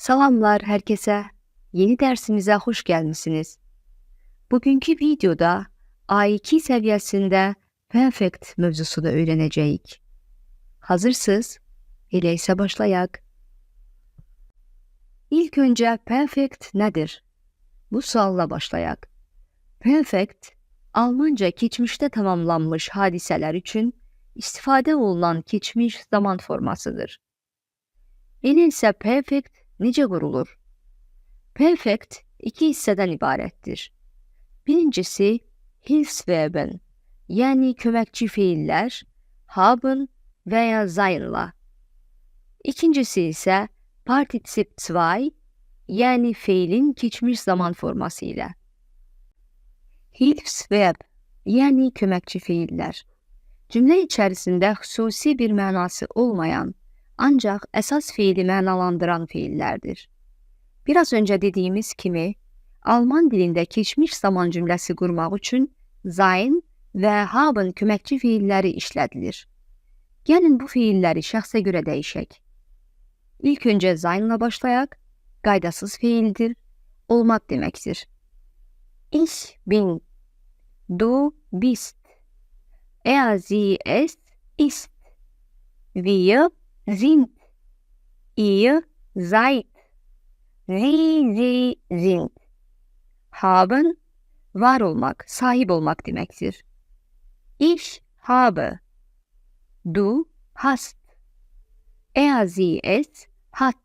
Salamlar herkese. Yeni dersimize hoş gelmişsiniz. Bugünkü videoda A2 seviyesinde perfect mövzusunu öğreneceğiz. Hazırsınız? Öyleyse başlayak. İlk önce perfect nedir? Bu sualla başlayak. Perfect, Almanca geçmişte tamamlanmış hadiseler için istifade olunan geçmiş zaman formasıdır. Öyleyse perfect necə qurulur? Perfect iki hisseden ibarettir. Birincisi Hilfsverben, yani kömekçi fiiller, haben veya sein'la. İkincisi ise Partizip 2, yani fiilin geçmiş zaman forması ile. Hilfsverb, yani kömekçi fiiller. Cümle içerisinde hususi bir mənası olmayan, ancak esas fiili mənalandıran fiillerdir. Biraz önce dediğimiz kimi, Alman dilinde geçmiş zaman cümlesi kurmak için sein ve haben kömekçi fiilleri işledilir. Gelin bu fiilleri şəxsə göre değişək. İlk önce sein'la başlayak, qaydasız fiildir, olmak demektir. Ich bin, du bist, er sie es ist, wir sind, ihr seid, sie sind. Haben, var olmak, sahip olmak demektir. Ich habe, du hast, er sie es hat,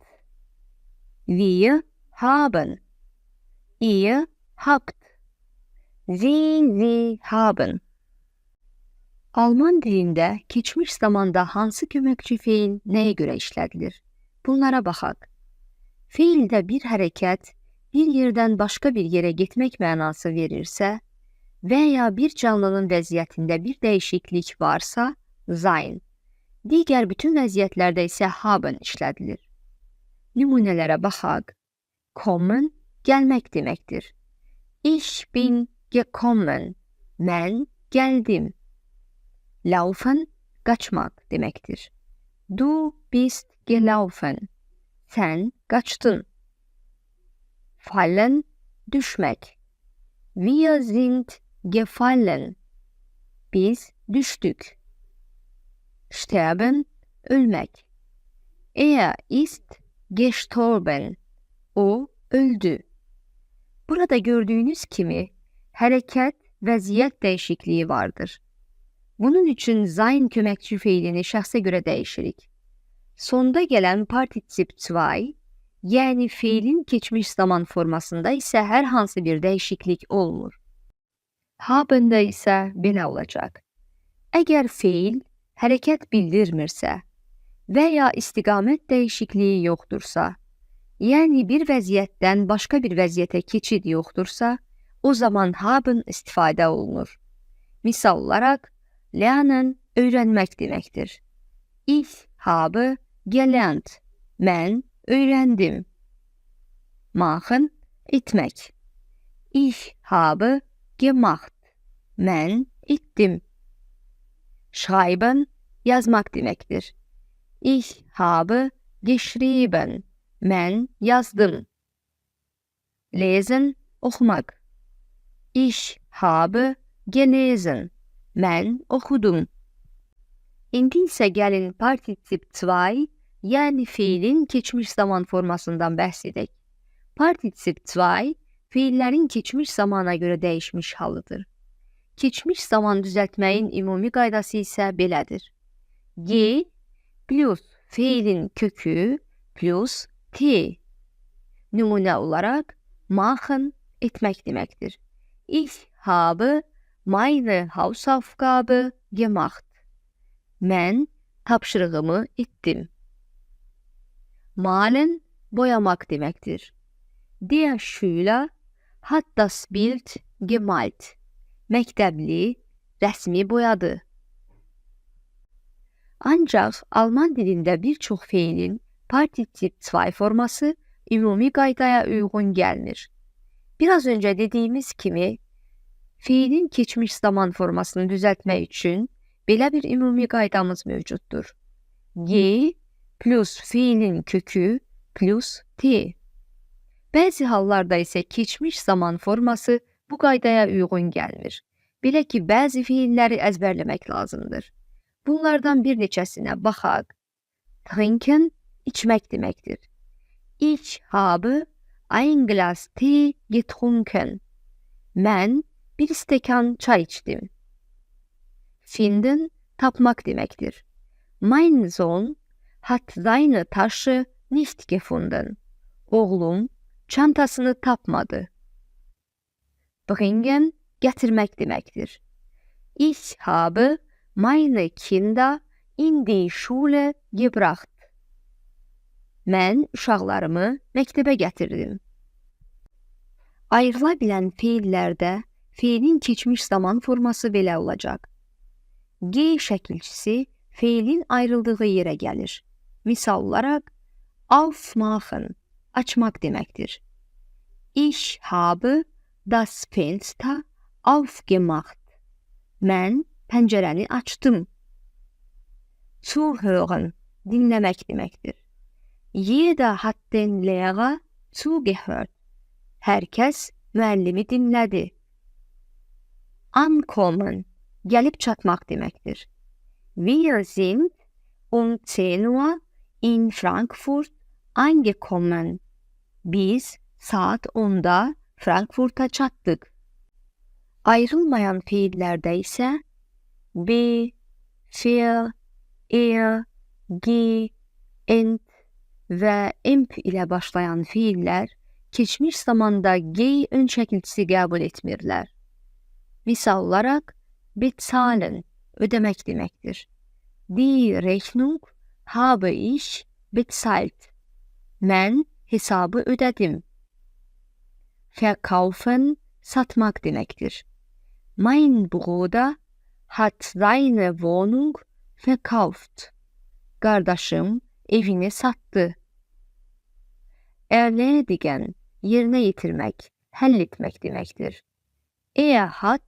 wir haben, ihr habt, sie haben. Alman dilinde geçmiş zamanda hansı köməkçi fiil neye göre işledilir? Bunlara baxaq. Fiilde bir hareket, bir yerden başka bir yere gitmek manası verirse veya bir canlının vəziyyətində bir değişiklik varsa sein, diğer bütün vəziyyətlerde ise haben işledilir. Nümunelere baxaq. Kommen, gelmek demektir. Ich bin gekommen, mən geldim. Laufen, kaçmak demektir. Du bist gelaufen, sen kaçtın. Fallen, düşmek. Wir sind gefallen, biz düştük. Sterben, ölmek. Er ist gestorben, o öldü. Burada gördüğünüz kimi hareket, vəziyyət değişikliği vardır. Bunun için sein köməkçi fiilini şəxsə göre değişirik. Sonda gelen Partizip 2, yani fiilin geçmiş zaman formasında ise her hansı bir değişiklik olmur. Haben'da ise belə olacak. Eğer fiil hareket bildirmirsə veya istiqamət değişikliği yoktursa, yani bir vəziyyətdən başka bir vəziyyətə keçid yoktursa, o zaman haben istifade olunur. Misal olarak, lernen öğrenmek demektir. Ich habe gelernt, mən öğrendim. Machen, etmek. Ich habe gemacht, mən ettim. Schreiben, yazmak demektir. Ich habe geschrieben, mən yazdım. Lesen, okumak. Ich habe gelesen, mən okudum. İndi ise gelin Partizip 2, yani fiilin geçmiş zaman formasından bəhs edək. Partizip 2, fiillerin geçmiş zamana göre değişmiş halıdır. Geçmiş zaman düzeltmeyin ümumi qaydası ise belədir. G plus fiilin kökü plus T. Numune olarak machen, etmek demektir. Ich habe meine Hausaufgabe gemacht. Mən tapşırığımı ettim. Malen, boyamak demektir. Der Schüler hat das Bild gemalt. Məktəbli rəsmi boyadı. Ancaq Alman dilində bir çox fiilin Partizip 2 forması ümumi qaydaya uyğun gəlmir. Biraz önce dediğimiz kimi, fiilin geçmiş zaman formasını düzeltmek için belə bir ümumi qaydamız mövcuddur. G plus fiilin kökü plus T. Bəzi hallarda isə keçmiş zaman forması bu qaydaya uyğun gəlmir. Belə ki, bəzi fiilləri əzbərləmək lazımdır. Bunlardan bir neçəsinə baxaq. Trinken içmək deməkdir. Ich habe ein Glas Tee getrunken. Mən bir stəkan çay içdim. Finden tapmaq deməkdir. Mein Sohn hat seine Tasche nicht gefunden. Oğlum çantasını tapmadı. Bringen gətirmək deməkdir. Ich habe meine Kinder in die Schule gebracht. Mən uşaqlarımı məktəbə gətirdim. Ayrıla bilən feillərdə feilin keçmiş zaman forması belə olacaq. G şəkilçisi feilin ayrıldığı yerə gəlir. Misal olaraq, aufmachen, açmaq deməkdir. Ich habe das Fenster aufgemacht. Mən pəncərəni açdım. Zuhören, dinləmək deməkdir. Jeder hat den Lehrer zugehört. Hər kəs müəllimi dinlədi. Ankommen, gəlib çatmaq deməkdir. Wir sind 10 Uhr in Frankfurt angekommen. Biz saat 10'da Frankfurt'a çatdıq. Ayrılmayan feillərdə isə B, für, G, ent və emp ilə başlayan feillər keçmiş zamanda G ön şəkilçisi qəbul etmirlər. Misal olaraq, bezahlen, ödemək deməkdir. Die Rechnung habe ich bezahlt. Mən hesabı ödədim. Verkaufen, satmaq deməkdir. Mein Bruder hat seine Wohnung verkauft. Qardaşım evini sattı. Erledigen, yerinə yetirmək, həll etmək deməkdir. Hat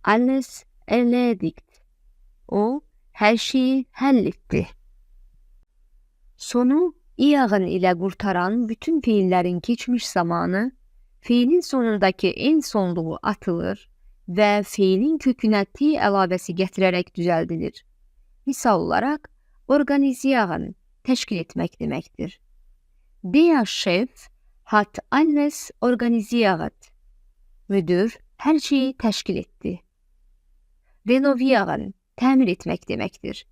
alles erledigt. O, hər şeyi həll etdi. Sonu iyağın ilə qurtaran bütün feillərin keçmiş zamanı feilin sonundakı en sonluğu atılır və feilin kökünə T əlavəsi gətirərək düzəldilir. Misal olaraq, organisieren, təşkil etmək deməkdir. Der Chef hat alles organisiert. Müdür hər şeyi təşkil etdi. Renovieren, təmir etmək deməkdir.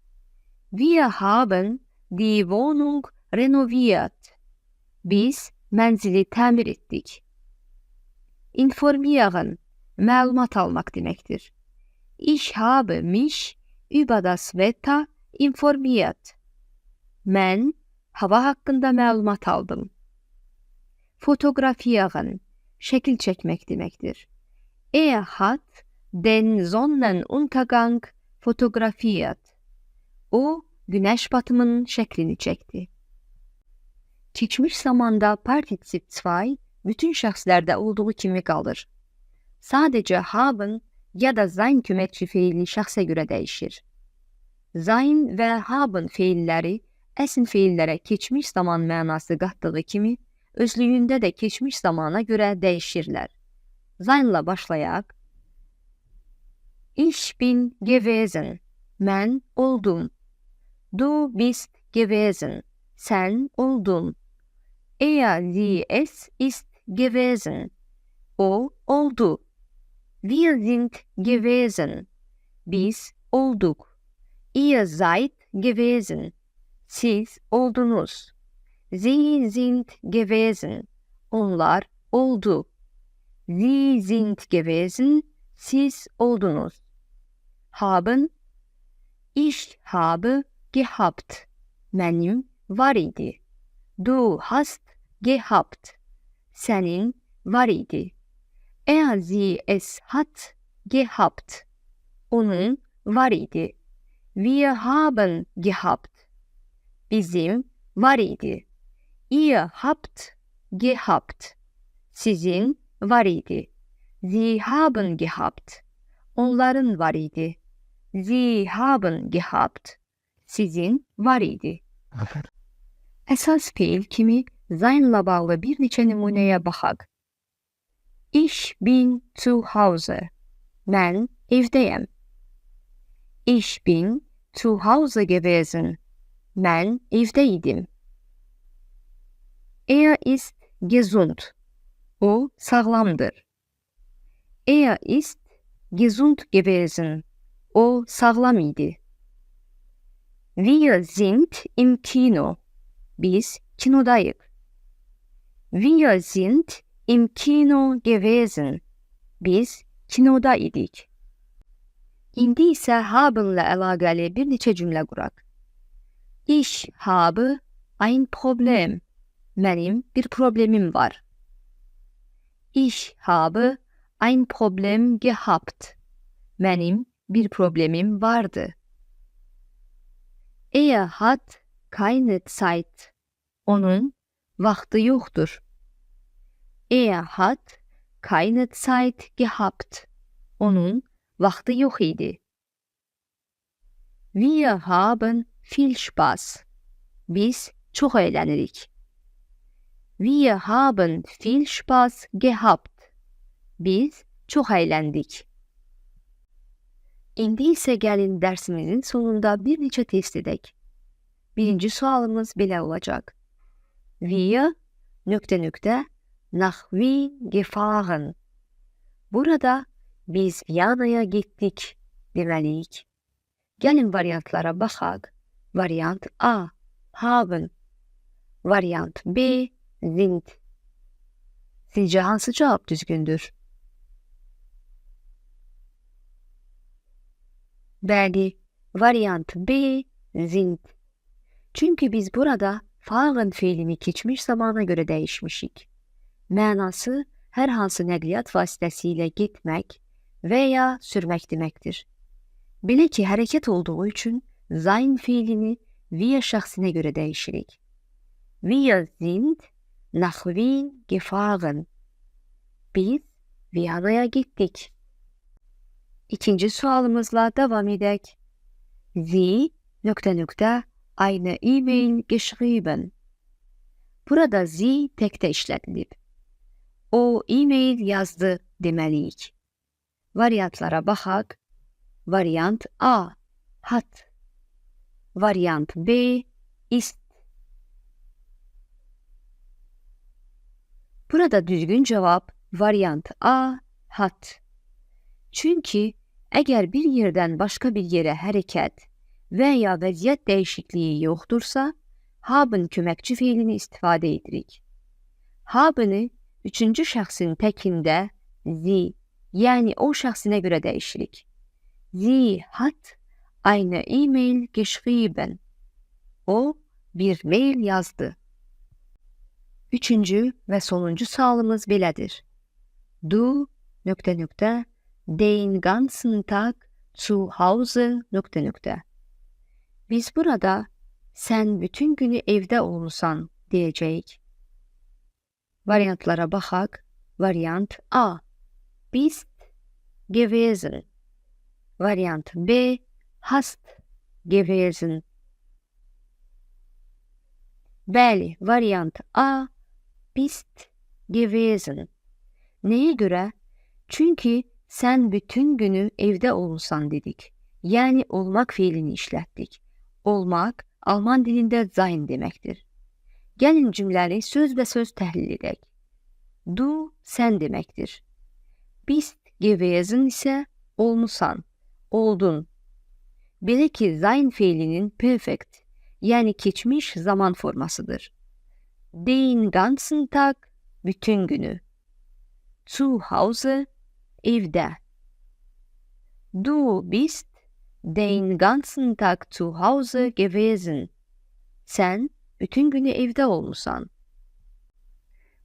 Wir haben die Wohnung renoviert. Biz mənzili təmir etdik. Informieren, məlumat almaq deməkdir. Ich habe mich über das Wetter informiert. Mən hava haqqında məlumat aldım. Fotografieren, şəkil çəkmək deməkdir. Hat den Sonnenuntergang fotografiert. O, günəş batımının şəklini çəkdi. Keçmiş zamanda particip 2 bütün şəxslərdə olduğu kimi qalır. Sadəcə haben ya da sein köməkçi feili şəxsə görə dəyişir. Sein və haben feilləri əsl feillərə keçmiş zaman mənası qatdığı kimi, özlüyündə də keçmiş zamana görə dəyişirlər. Seinlə başlayaq. Ich bin gewesen. Mən oldum. Du bist gewesen. Sən oldun. Sie, es ist gewesen. O oldu. Wir sind gewesen. Biz olduk. Ihr seid gewesen. Siz oldunuz. Sie sind gewesen. Onlar oldu. Sie sind gewesen. Siz oldunuz. Haben. Ich habe gehabt. Mənim var idi. Du hast gehabt. Sənin var idi. Sie, es hat gehabt. Onun var idi. Wir haben gehabt. Bizim var idi. Ihr habt gehabt. Sizin var idi. Sie haben gehabt. Onların var idi. Sie haben gehabt. Sizin var idi. Əsas feil kimi zaynla bağlı bir neçə nümunəyə baxaq. Ich bin zu Hause. Mən evdəyəm. Ich bin zu Hause gewesen. Mən evdə idim. Er ist gesund. O sağlamdır. Er ist gesund gewesen. O sağlam idi. Wir sind im Kino. Biz kinodayıq. Wir sind im Kino gewesen. Biz kinoda idik. İndi isə habenlə əlaqəli bir neçə cümlə quraq. Ich habe ein Problem. Mənim bir problemim var. Ich habe ein Problem gehabt. Mənim bir problemim vardı. Er hat keine Zeit. Onun vaxtı yoxdur. Er hat keine Zeit gehabt. Onun vaxtı yox idi. Wir haben viel Spaß. Biz çox eğlənirik. Wir haben viel Spaß gehabt. Biz çox əyləndik. İndi isə gəlin dərsimizin sonunda bir neçə test edək. Birinci sualımız belə olacaq. Wir ... nach Wien gefahren. Burada biz Viyana'ya gittik deməliyik. Gəlin variantlara baxaq. Variant A. Haben. Variant B. Sind. Sizcə hansı cavab düzgündür? Bəli, variant B. Sind. Çünki biz burada fahren fiilini keçmiş zamana görə dəyişmişik. Mənası hər hansı nəqliyyat vasitəsilə getmək və ya sürmək deməkdir. Belə ki, hərəkət olduğu üçün sein fiilini wir şəxsinə görə dəyişirik. Wir sind nach Wien gefahren. Biz Viyana'ya gittik. İkinci sualımızla devam edək. Sie ... eine E-mail geschrieben. Burada sie təkdə işlədilib. O e-mail yazdı deməliyik. Variantlara baxaq. Variant A. Hat. Variant B. Ist. Burada düzgün cavab variant A. Hat. Çünki əgər bir yerdən başqa bir yerə hərəkət və ya vəziyyət dəyişikliyi yoxdursa, haben köməkçi fiilini istifadə edirik. Haben'i üçüncü şəxsin təkində sie, yəni o şəxsinə görə dəyişirik. Sie hat eine E-mail geschrieben. O bir mail yazdı. Üçüncü və sonuncu sualımız belədir. Du ... den ganzen Tag zu Hause ... Biz burada sən bütün günü evdə olmusan deyəcəyik. Variantlara baxaq. Variant A. Bist gewesen. Variant B. Hast gewesen. Bəli, variant A. Bist gewesen. Nəyə görə? Çünki sən bütün günü evdə olmusan dedik. Yəni olmaq fiilini işlətdik. Olmaq Alman dilində sein deməkdir. Gəlin cümləni sözbəsöz təhlil edək. Du sən deməkdir. Bist gewesen isə olmusan, oldun. Belə ki, sein fiilinin perfect, yəni keçmiş zaman formasıdır. Den ganzen Tag bütün günü. Zu Hause evdə. Du bist den ganzen Tag zu Hause gewesen. Sən bütün günü evdə olmusan.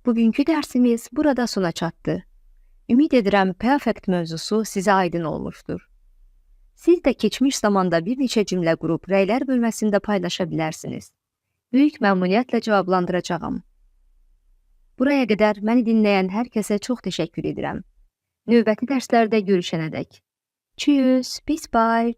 Bugünkü dərsimiz burada sona çatdı. Ümid edirəm perfect mövzusu sizə aydın olmuşdur. Siz də keçmiş zamanda bir neçə cümlə qurub rəylər bölməsində paylaşa bilərsiniz. Böyük məmnuniyyətlə cavablandıracağam. Buraya qədər məni dinləyən hər kəsə çox təşəkkür edirəm. Növbəti dərslərdə görüşənədək. Tschüss, bis bald.